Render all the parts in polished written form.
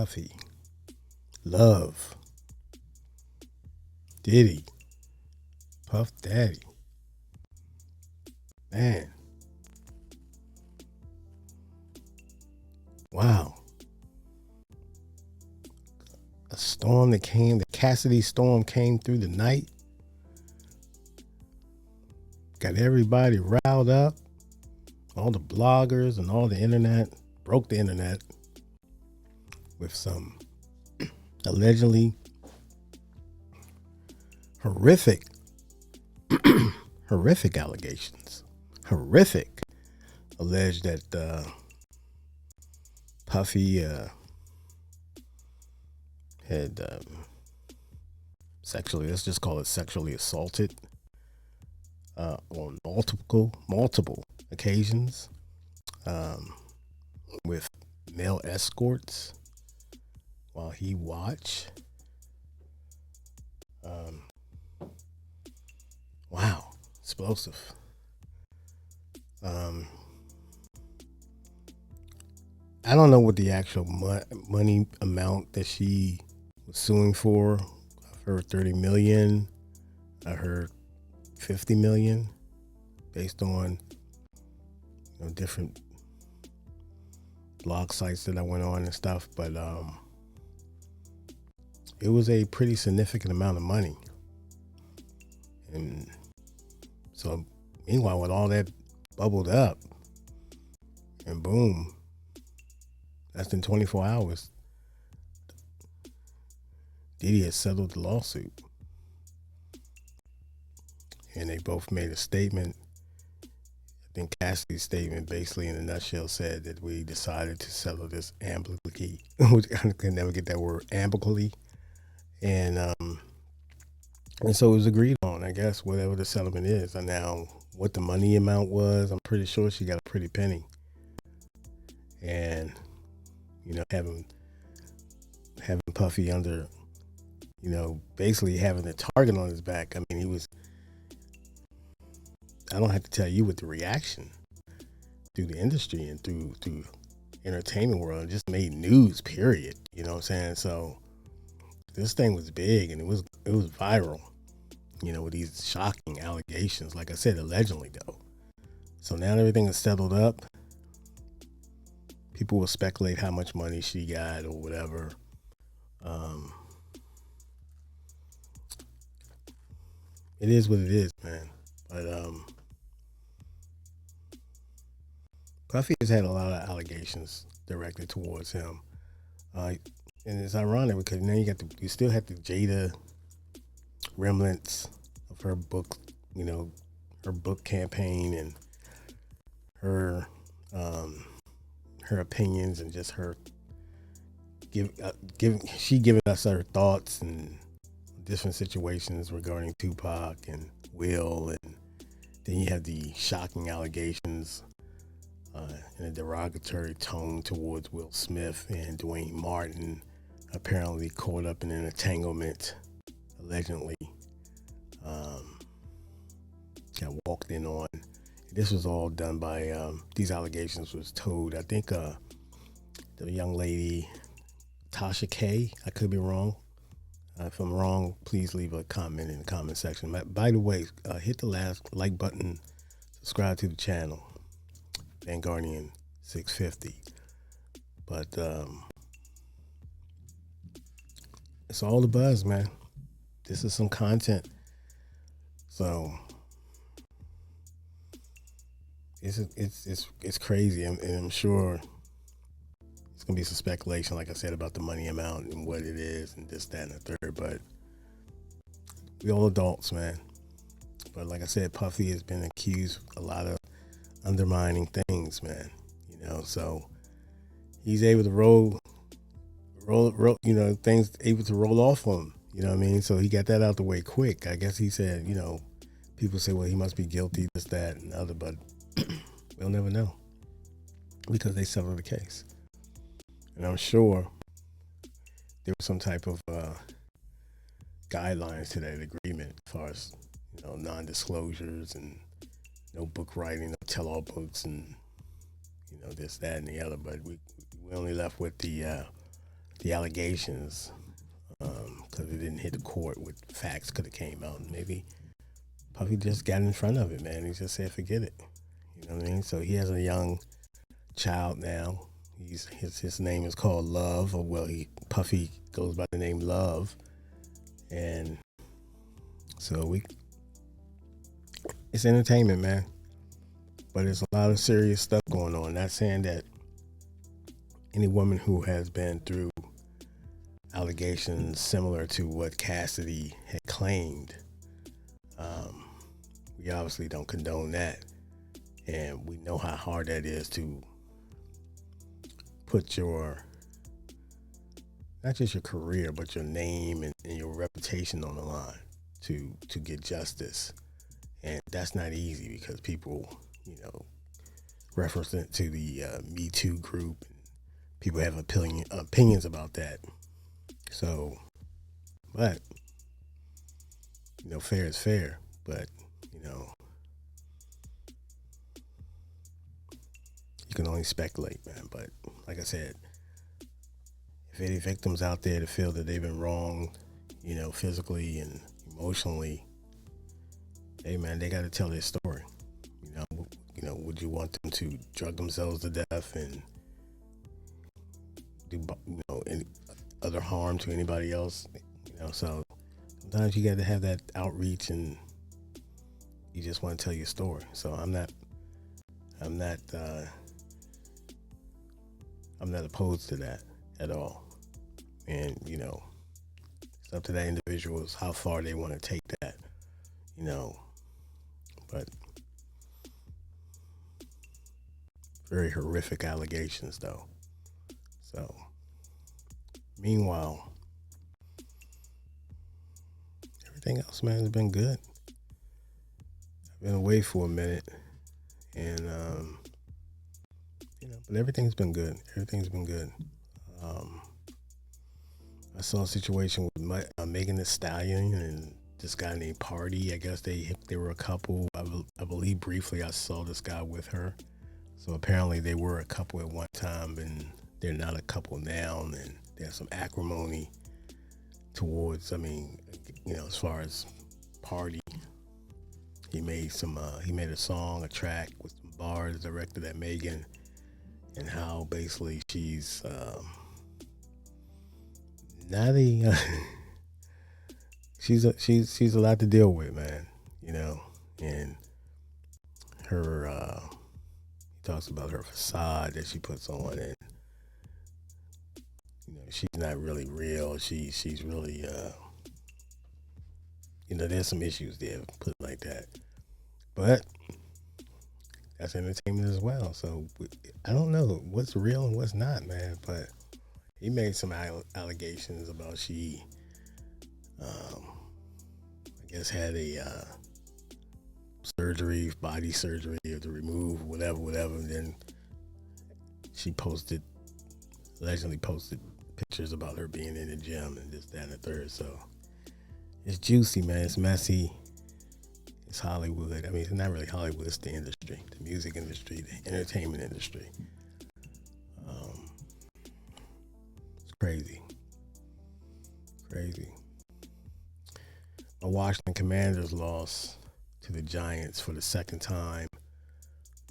Puffy, Love, Diddy, Puff Daddy. Man, wow. A storm that came, the Cassidy storm came through the night, got everybody riled up. All the bloggers and all the internet, broke the internet with some allegedly horrific, horrific allegations. Horrific. Alleged that Puffy had sexually, let's just call it sexually assaulted on multiple occasions with male escorts while he watched. Wow, explosive. I don't know what the actual money amount that she was suing for. I've heard 30 million. I heard 50 million based on different blog sites that I went on and stuff, but it was a pretty significant amount of money. And so meanwhile, when all that bubbled up and boom, less than 24 hours, Diddy had settled the lawsuit. And they both made a statement. I think Cassie's statement basically in a nutshell said that we decided to settle this amicably. I can never get that word, amicably. And so it was agreed on, I guess, whatever the settlement is. And now what the money amount was, I'm pretty sure she got a pretty penny. And, having Puffy under, basically having a target on his back. I mean, I don't have to tell you what the reaction through the industry and through entertainment world, it just made news, period. You know what I'm saying? So this thing was big and it was viral, with these shocking allegations, like I said, allegedly though. So now everything is settled up. People will speculate how much money she got or whatever. It is what it is, man. But Puffy has had a lot of allegations directed towards him, and it's ironic because now you still have the Jada remnants of her book, her book campaign and her opinions and just her giving us her thoughts and different situations regarding Tupac and Will, and then you have the shocking allegations in a derogatory tone towards Will Smith and Dwayne Martin, apparently caught up in an entanglement, allegedly got walked in on. This was all done by these allegations was told, I think the young lady Tasha K. I could be wrong. If I'm wrong, please leave a comment in the comment section. By the way, hit the last like button, subscribe to the channel, Vanguardian 650. But it's all the buzz, man. This is some content. So it's crazy, and I'm sure it's gonna be some speculation, like I said, about the money amount and what it is and this, that, and the third. But we all adults, man. But like I said, Puffy has been accused of a lot of undermining things, man. So he's able to roll, things able to roll off on him. You know what I mean? So he got that out the way quick. I guess he said, people say, well, he must be guilty, this, that, and the other, but we'll never know because they settled the case. And I'm sure there was some type of guidelines to that agreement as far as, non-disclosures and no book writing, no tell-all books and, this, that, and the other. But we only left with the the allegations, because it didn't hit the court with facts could have came out. Maybe Puffy just got in front of it, man. He just said, forget it. You know what I mean? So he has a young child now. His name is called Love, or well, Puffy goes by the name Love, and so it's entertainment, man. But there's a lot of serious stuff going on. Not saying that any woman who has been through allegations similar to what Cassidy had claimed, we obviously don't condone that, and we know how hard that is to put not just your career, but your name and your reputation on the line to get justice. And that's not easy because people, reference it to the Me Too group. And people have opinions about that. So, but, fair is fair. But, you can only speculate, man. But like I said, if any victims out there to feel that they've been wronged, physically and emotionally, hey man, they got to tell their story. Would you want them to drug themselves to death and do any other harm to anybody else? So sometimes you got to have that outreach, and you just want to tell your story. So I'm not opposed to that at all. And it's up to that individual how far they want to take that. But very horrific allegations, though. So, meanwhile, everything else, man, has been good. I've been away for a minute, and but everything's been good. Everything's been good. I saw a situation with Megan Thee Stallion and this guy named Party. I guess they were a couple. I believe briefly I saw this guy with her. So apparently they were a couple at one time, and they're not a couple now. And there's some acrimony towards, as far as Party. He made a song, a track with some bars directed at Megan, and how basically she's not a she's a lot to deal with, man. And her he talks about her facade that she puts on, and she's not really real. She's really there's some issues there, put it like that. But that's entertainment as well. So I don't know what's real and what's not, man. But he made some allegations about she, I guess, had a body surgery, or to remove whatever. And then she allegedly posted pictures about her being in the gym and this, that, and the third. So it's juicy, man. It's messy. It's Hollywood. It's not really Hollywood. It's the industry, the music industry, the entertainment industry. It's crazy. My Washington Commanders lost to the Giants for the second time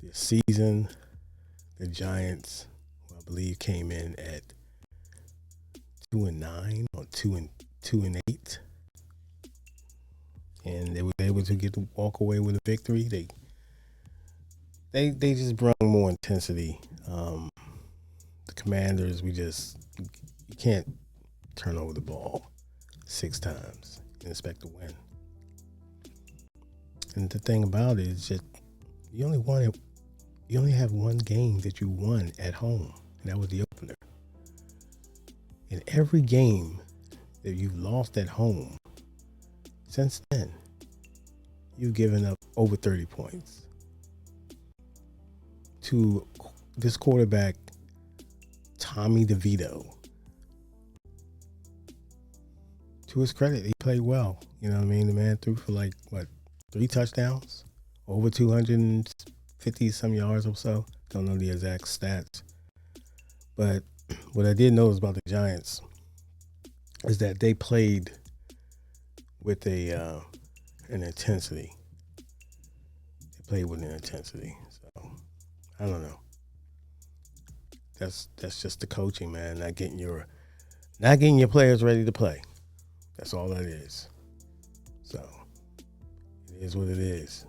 this season. The Giants, I believe, came in at 2-9 or 2-8. And they were able to walk away with a victory. They just brought more intensity. The Commanders, you can't turn over the ball 6 times and expect to win. And the thing about it is just you only have one game that you won at home, and that was the opener. In every game that you've lost at home since then, you've given up over 30 points to this quarterback, Tommy DeVito. To his credit, he played well. The man threw for 3 touchdowns, over 250 some yards or so. Don't know the exact stats, but What I did notice about the Giants is that they played with an intensity. They played with an intensity. So I don't know. That's just the coaching, man. Not getting your players ready to play. That's all that is. So it is what it is.